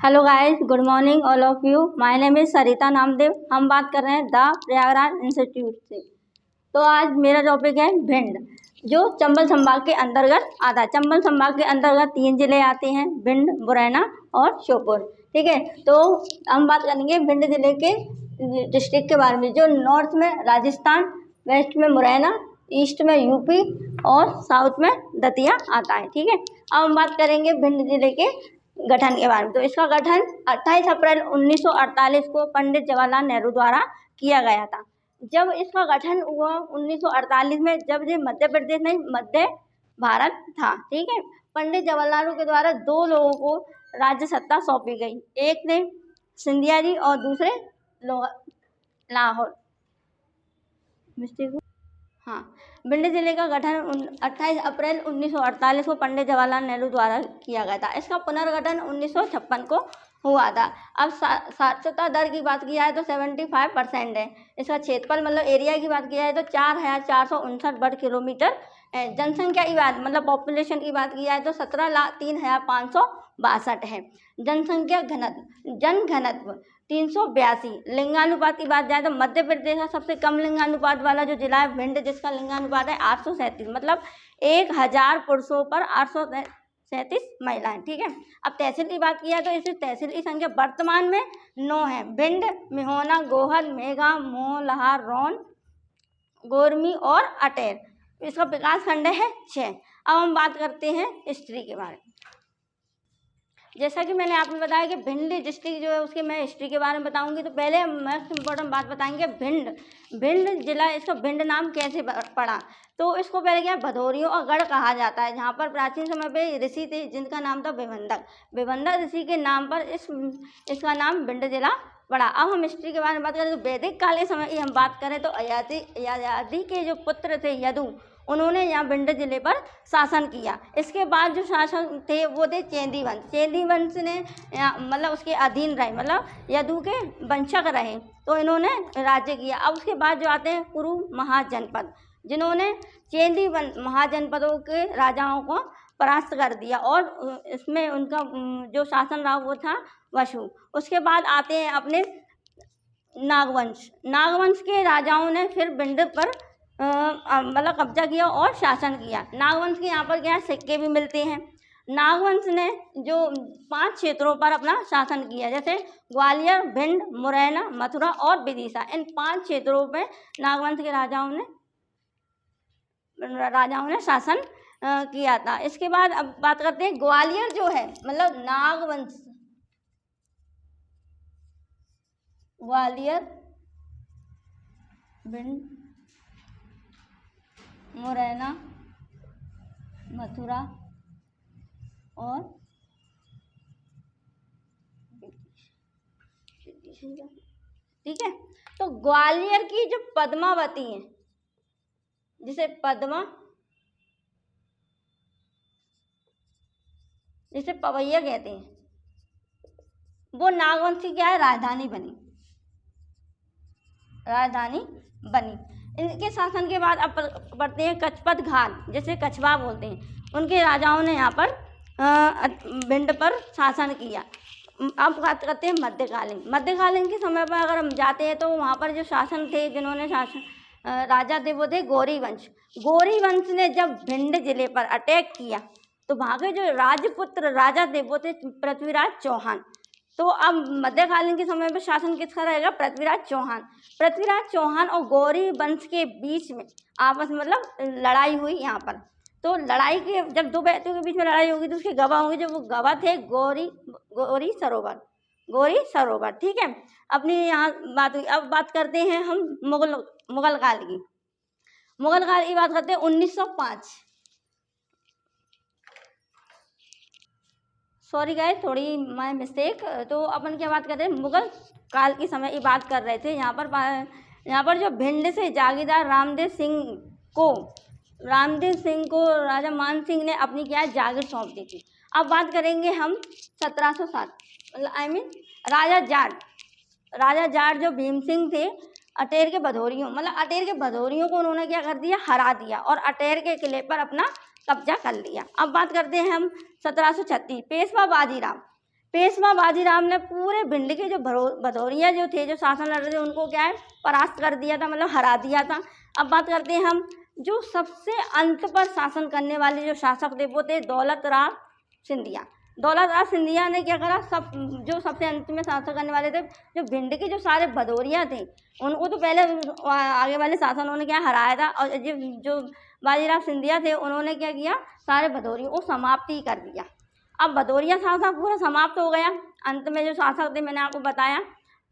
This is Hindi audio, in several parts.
Hello guys, good morning all of you. My name is Sarita Namdev. हम बात कर रहे हैं द प्रयागराज इंस्टीट्यूट से। तो आज मेरा टॉपिक है भिंड, जो चंबल संभाग के अंतर्गत आता है। चंबल संभाग के अंतर्गत 3 जिले आते हैं, भिंड, मुरैना और श्योपुर। ठीक है, तो हम बात करेंगे भिंड जिले के डिस्ट्रिक्ट के बारे में, जो नॉर्थ में राजस्थान, वेस्ट में मुरैना, ईस्ट में यूपी और साउथ में दतिया आता है। ठीक है, अब हम बात करेंगे भिंड जिले के गठन के बारे में। तो इसका गठन 28 अप्रैल 1948 को पंडित जवाहरलाल नेहरू द्वारा किया गया था। जब इसका गठन हुआ 1948 में, जब ये मध्य प्रदेश नहीं, मध्य भारत था। ठीक है, पंडित जवाहरलाल के द्वारा 2 लोगों को राज्य सत्ता सौंपी गई। एक ने सिंधिया जी और दूसरे लाहौर। मिस्टेक हाँ, भिंड जिले का गठन 28 अप्रैल 1948 को पंडित जवाहरलाल नेहरू द्वारा किया गया था। इसका पुनर्गठन 1956 को हुआ था। अब साक्षरता दर की बात किया है तो 75% है। इसका क्षेत्रफल मतलब एरिया की बात किया है तो 4,459 वर्ग किलोमीटर है। जनसंख्या की बात मतलब पॉपुलेशन की बात किया है तो 17,03,562 है। जनसंख्या जन घनत्व 382। लिंगानुपात की बात जाए तो मध्य प्रदेश का सबसे कम लिंगानुपात वाला जो जिला है भिंड, जिसका लिंगानुपात है 837, मतलब 1000 पुरुषों पर 837 महिलाएं। ठीक है, अब तहसील की बात किया तो इस तहसील की संख्या वर्तमान में 9 है। भिंड, मिहोना, गोहल, मेघा, मोह, लहार, रौन, गोरमी और अटेर। इसका विकास खंड है 6। अब हम बात करते हैं हिस्ट्री के बारे में। जैसा कि मैंने आपको बताया कि भिंड डिस्ट्रिक्ट जो है उसके मैं हिस्ट्री के बारे में बताऊंगी। तो पहले मोस्ट इम्पोर्टेंट बात बताएंगे भिंड जिला। इसका भिंड नाम कैसे पड़ा? तो इसको पहले क्या भदौरियों और गढ़ कहा जाता है, जहाँ पर प्राचीन समय पे ऋषि थे जिनका नाम था विभंदक ऋषि के नाम पर इसका नाम भिंड जिला पड़ा। अब हम हिस्ट्री के बारे में बात करें तो वैदिक काल के समय की हम बात करें तो ययाति के जो पुत्र थे यदु, उन्होंने यहाँ भिंड जिले पर शासन किया। इसके बाद जो शासक थे वो थे चेदी वंश ने मतलब उसके अधीन रहे, मतलब यदु के वंशक रहे, तो इन्होंने राज्य किया। अब उसके बाद जो आते हैं कुरु महाजनपद, जिन्होंने चेदी महाजनपदों के राजाओं को परास्त कर दिया और इसमें उनका जो शासन रहा वो था वशु। उसके बाद आते हैं अपने नागवंश के राजाओं ने फिर भिंड पर मतलब कब्जा किया और शासन किया। नागवंश के यहाँ पर क्या सिक्के भी मिलते हैं। नागवंश ने जो 5 क्षेत्रों पर अपना शासन किया, जैसे ग्वालियर, भिंड, मुरैना, मथुरा और विदिशा। इन 5 क्षेत्रों पे नागवंश के राजाओं ने शासन किया था। इसके बाद अब बात करते हैं ग्वालियर जो है मतलब नागवंश, ग्वालियर, भिंड, मुरैना, मथुरा और ठीक है। तो ग्वालियर की जो पद्मावती है, जिसे पवैया कहते हैं, वो नागवंश की क्या है राजधानी बनी। इनके शासन के बाद अब बढ़ते हैं कचपत घाट, जैसे कछवा बोलते हैं, उनके राजाओं ने यहाँ पर भिंड पर शासन किया। अब बात करते हैं मध्यकालीन के समय पर अगर हम जाते हैं तो वहाँ पर जो शासन थे, जिन्होंने राजा थे वो थे गौरी वंश ने जब भिंड जिले पर अटैक किया तो वहाँ के जो राजपुत्र राजा थे वो थे पृथ्वीराज चौहान। तो अब मध्यकालीन के समय में शासन किसका रहेगा? पृथ्वीराज चौहान और गौरी वंश के बीच में आपस में मतलब लड़ाई हुई यहाँ पर। तो लड़ाई के जब 2 व्यक्तियों के बीच में लड़ाई होगी तो उसके गवाह होंगे, जो वो गवाह थे गौरी सरोवर। ठीक है, अपनी यहाँ बात हुई। अब बात करते हैं हम मुगल काल की बात करते हैं 1905। सॉरी गाइस, थोड़ी माय मिस्टेक। तो अपन क्या बात कर रहे हैं? मुगल काल की समय की बात कर रहे थे। यहाँ पर जो भिंड से जागीरदार रामदेव सिंह को राजा मान सिंह ने अपनी क्या जागीर सौंप दी थी। अब बात करेंगे हम 1707 राजा जाट जो भीम सिंह थे, अटेर के भदौरियों को उन्होंने क्या कर दिया? हरा दिया और अटेर के किले पर अपना कब्जा कर लिया। अब बात करते हैं हम 1736 पेशवा पेशवा बाजीराव ने पूरे भिंड के जो भदौरिया जो थे, जो शासन लड़ रहे थे, उनको क्या है परास्त कर दिया था, मतलब हरा दिया था। अब बात करते हैं हम जो सबसे अंत पर शासन करने वाले जो शासक थे वो थे दौलत राव सिंधिया। दौलत राव सिंधिया ने क्या करा, जो सबसे अंत में शासन करने वाले थे, जो भिंड के जो सारे भदौरिया थे उनको तो पहले आगे वाले शासनों ने क्या हराया था, और जो बाजीराव सिंधिया थे उन्होंने क्या किया, सारे भदौरियों को समाप्ति कर दिया। अब भदौरिया शासन पूरा समाप्त हो गया। अंत में जो शासक थे मैंने आपको बताया,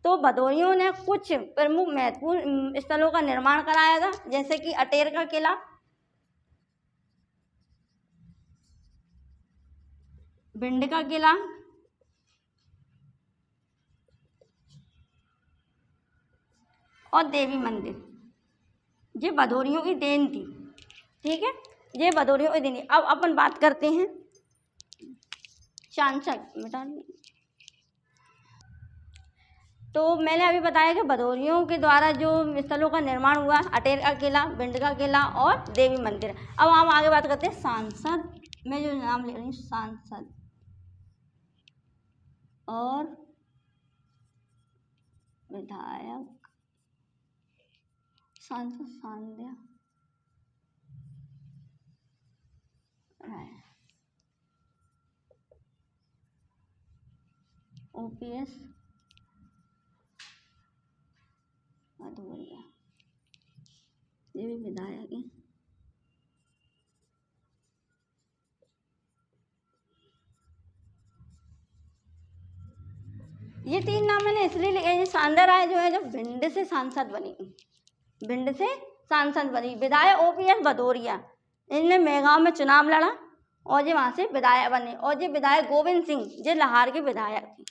तो भदौरियों ने कुछ प्रमुख महत्वपूर्ण स्थलों का निर्माण कराया था, जैसे कि अटेर का किला, भिंड का किला, और देवी मंदिर। ये भदौरियों की देन थी, ठीक है, ये भदौरियों की देन। अब अपन बात करते हैं सांसद। तो मैंने अभी बताया कि भदौरियों के द्वारा जो स्थलों का निर्माण हुआ, अटेर का किला, भिंड का किला और देवी मंदिर। अब हम आगे बात करते हैं सांसद में जो नाम ले रही हूँ, सांसद और विधायक। सांसद सांध्या OPS भदौरिया, ये भी विधायक है। ये 3 नाम मैंने इसलिए लिए, ये सांध्या राय जो है जो भिंड से सांसद बनी, भिंड से सांसद बनी। विधायक OPS भदौरिया, इनने मेघांव में चुनाव लड़ा और ये वहाँ से विधायक बने, और ये विधायक गोविंद सिंह ये लाहौर के विधायक थे,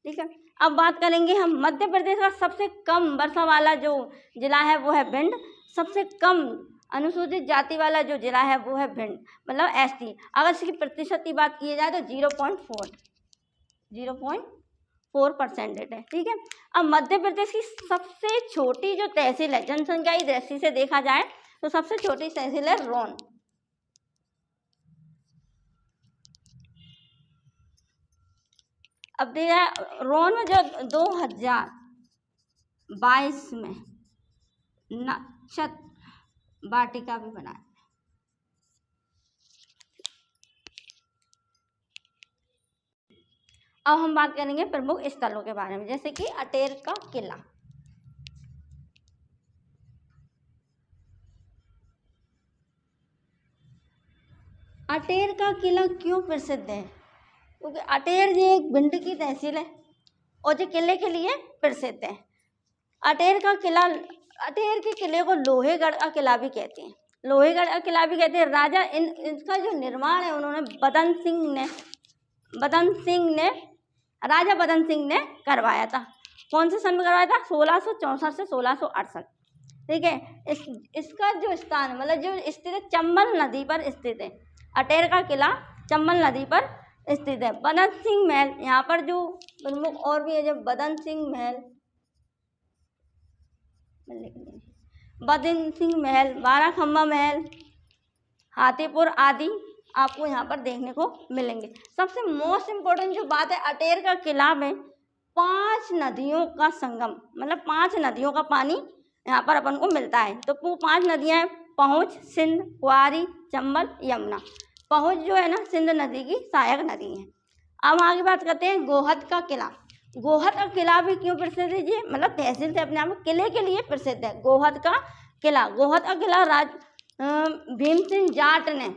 ठीक है। अब बात करेंगे हम मध्य प्रदेश का सबसे कम वर्षा वाला जो जिला है वो है भिंड, सबसे कम अनुसूचित जाति वाला जो जिला है वो है भिंड, मतलब ST। अगर इसकी प्रतिशत की बात की जाए तो 0.4% है, ठीक है। अब मध्य प्रदेश की सबसे छोटी जो तहसील है, जनसंख्या की दृष्टि से देखा जाए तो सबसे छोटी तहसील है रोन। अब देखा रोन में जो 2022 में नक्षत्र वाटिका भी बनाया। अब हम बात करेंगे प्रमुख स्थलों के बारे में, जैसे कि अटेर का किला। अटेर का किला क्यों प्रसिद्ध है? क्योंकि अटेर ये एक भिंड की तहसील है और ये किले के लिए प्रसिद्ध है। अटेर का किला, अटेर के किले को लोहेगढ़ का किला भी कहते हैं, लोहेगढ़ का किला भी कहते हैं। राजा इसका जो निर्माण है उन्होंने राजा बदन सिंह ने करवाया था। कौन से सन में करवाया था? 1664 से 1668, ठीक है। इसका जो स्थान मतलब जो स्थित है चंबल नदी पर स्थित है। अटेर का किला चंबल नदी पर स्थित है। बदन सिंह महल, यहाँ पर जो प्रमुख और भी है, जो बदन सिंह महल, बाराखम्बा महल, हाथीपुर आदि आपको यहाँ पर देखने को मिलेंगे। सबसे मोस्ट इम्पोर्टेंट जो बात है, अटेर का किला में 5 नदियों का संगम, मतलब 5 नदियों का पानी यहाँ पर अपन को मिलता है। तो वो 5 नदियाँ हैं, पहुँच, सिंध, कुआरी, चंबल, यमुना। पहुँच जो है ना सिंध नदी की सहायक नदी है। अब आगे बात करते हैं गोहद का किला। गोहद का किला भी क्यों प्रसिद्ध है? जी मतलब तहसील से अपने आप में किले के लिए प्रसिद्ध है गोहद का किला। गोहद का किला भीम सिंह जाट ने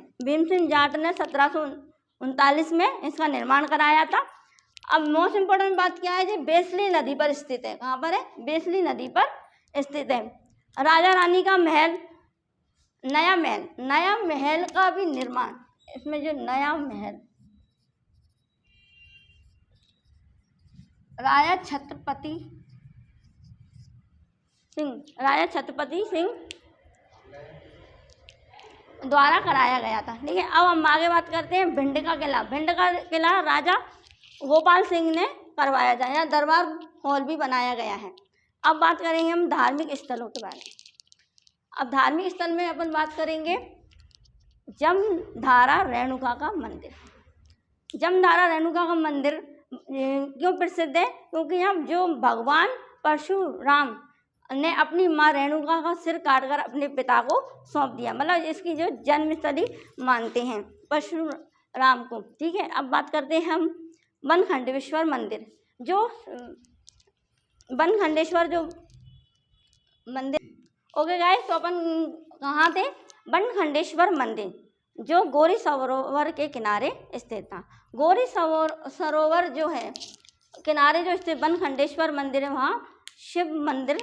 1739 में इसका निर्माण कराया था। अब मोस्ट इम्पोर्टेंट बात क्या है, जी बेसली नदी पर स्थित है। कहाँ पर है? बेसली नदी पर स्थित है। राजा रानी का महल, नया महल का भी निर्माण, इसमें जो नया महल राजा छत्रपति सिंह द्वारा कराया गया था, ठीक है। अब हम आगे बात करते हैं भिंड का किला। भिंड का किला राजा गोपाल सिंह ने करवाया था। यहाँ दरबार हॉल भी बनाया गया है। अब बात करेंगे हम धार्मिक स्थलों के बारे में। अब धार्मिक स्थल में अपन बात करेंगे जमधारा रेणुका का मंदिर। जमधारा रेणुका का मंदिर क्यों प्रसिद्ध है? क्योंकि यहाँ जो भगवान परशुराम ने अपनी माँ रेणुका का सिर काटकर अपने पिता को सौंप दिया, मतलब इसकी जो जन्मस्थली मानते हैं परशुराम को। ठीक है, अब बात करते हैं हम बनखंडेश्वर मंदिर। जो बनखंडेश्वर जो मंदिर, ओके गाइस, तो अपन कहाँ थे? बनखंडेश्वर मंदिर जो गौरी सरोवर के किनारे स्थित था। गौरी सरोवर जो है किनारे जो स्थित बनखंडेश्वर मंदिर है, वहाँ शिव मंदिर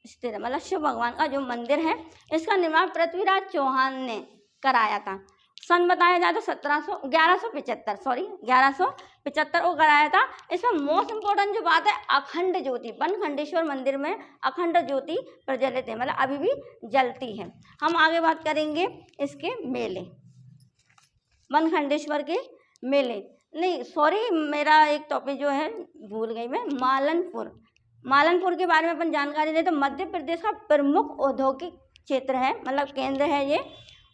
स्थित है, मतलब शिव भगवान का जो मंदिर है, इसका निर्माण पृथ्वीराज चौहान ने कराया था। सन बताया जाए तो 1175 को कराया था। इसमें मोस्ट इम्पोर्टेंट जो बात है, अखंड ज्योति, बनखंडेश्वर मंदिर में अखंड ज्योति प्रज्वलित है, मतलब अभी भी जलती है। हम आगे बात करेंगे इसके मेले, बनखंडेश्वर के मेले, नहीं सॉरी, मेरा एक टॉपिक जो है भूल गई मैं, मालनपुर के बारे में अपन जानकारी लें तो मध्य प्रदेश का प्रमुख औद्योगिक क्षेत्र है, मतलब केंद्र है ये,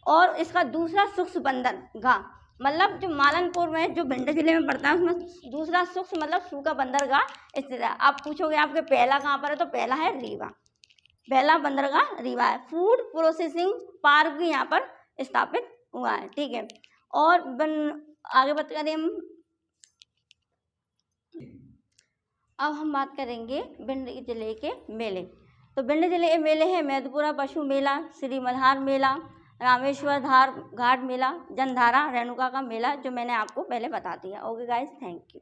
और इसका दूसरा सूक्ष्म बंदरगाह, मतलब जो मालनपुर में जो भिंड जिले में पड़ता है उसमें दूसरा सूक्ष्म मतलब सूखा बंदरगाह स्थित है। आप पूछोगे आपके पहला कहाँ पर है, तो पहला है रीवा, पहला बंदरगाह रीवा है। फूड प्रोसेसिंग पार्क भी यहाँ पर स्थापित हुआ है। ठीक है, और आगे बात करें अब हम बात करेंगे भिंड जिले के मेले। तो भिंड जिले के मेले हैं मैधपुरा पशु मेला, श्री मल्हार मेला, रामेश्वर धार घाट मेला, जनधारा रेणुका का मेला, जो मैंने आपको पहले बता दिया। Okay guys, thank you.